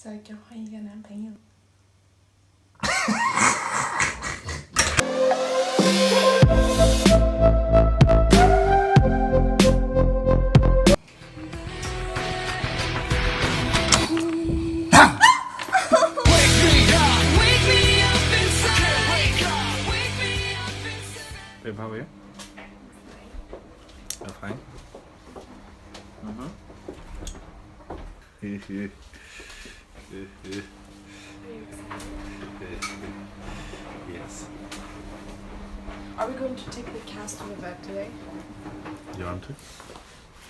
söker ha一个男朋友。Babe, how are you? You're fine? Yes. Are we going to take the cast to the vet today? You want to?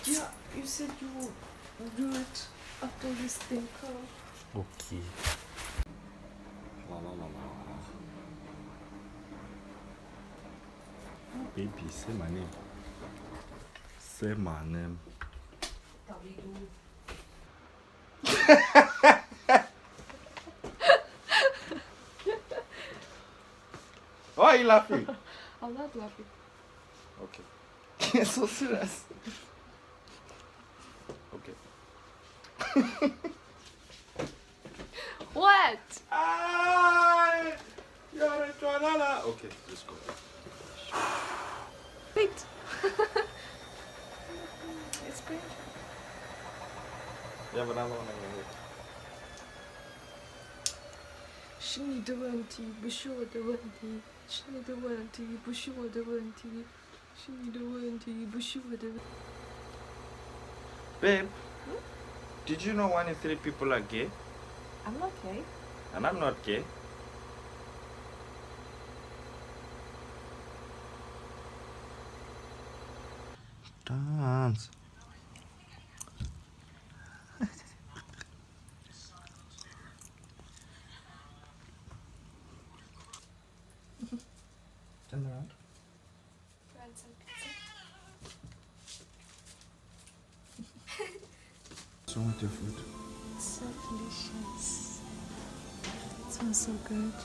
Yeah, you said you would do it after this thing call. Okay. La la la la. Oh, baby, say my name. Say my name. Why are you laughing? I'm not laughing. Okay. So serious. Okay. What? You're a Joanna. Okay, let's go. Wait. It's great. Yeah, but another one I wait. 是你的问题，不是我的问题。是你的问题，不是我的问题。是你的问题，不是我的问题。 Babe, did you know 1 in 3 people are gay? I'm not gay. And I'm not gay. Dance. Turn around. What's wrong with your food? It's so delicious. It smells so good.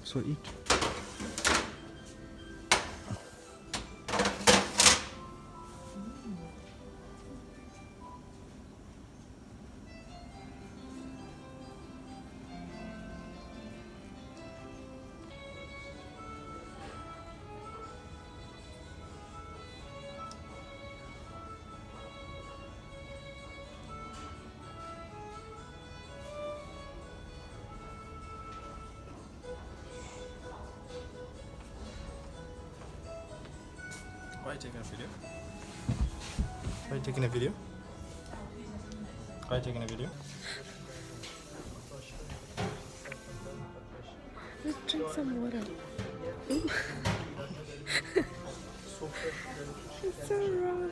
So eat. Why are you taking a video? Why are you taking a video? Why are you taking a video? Let's drink some water. It's so wrong.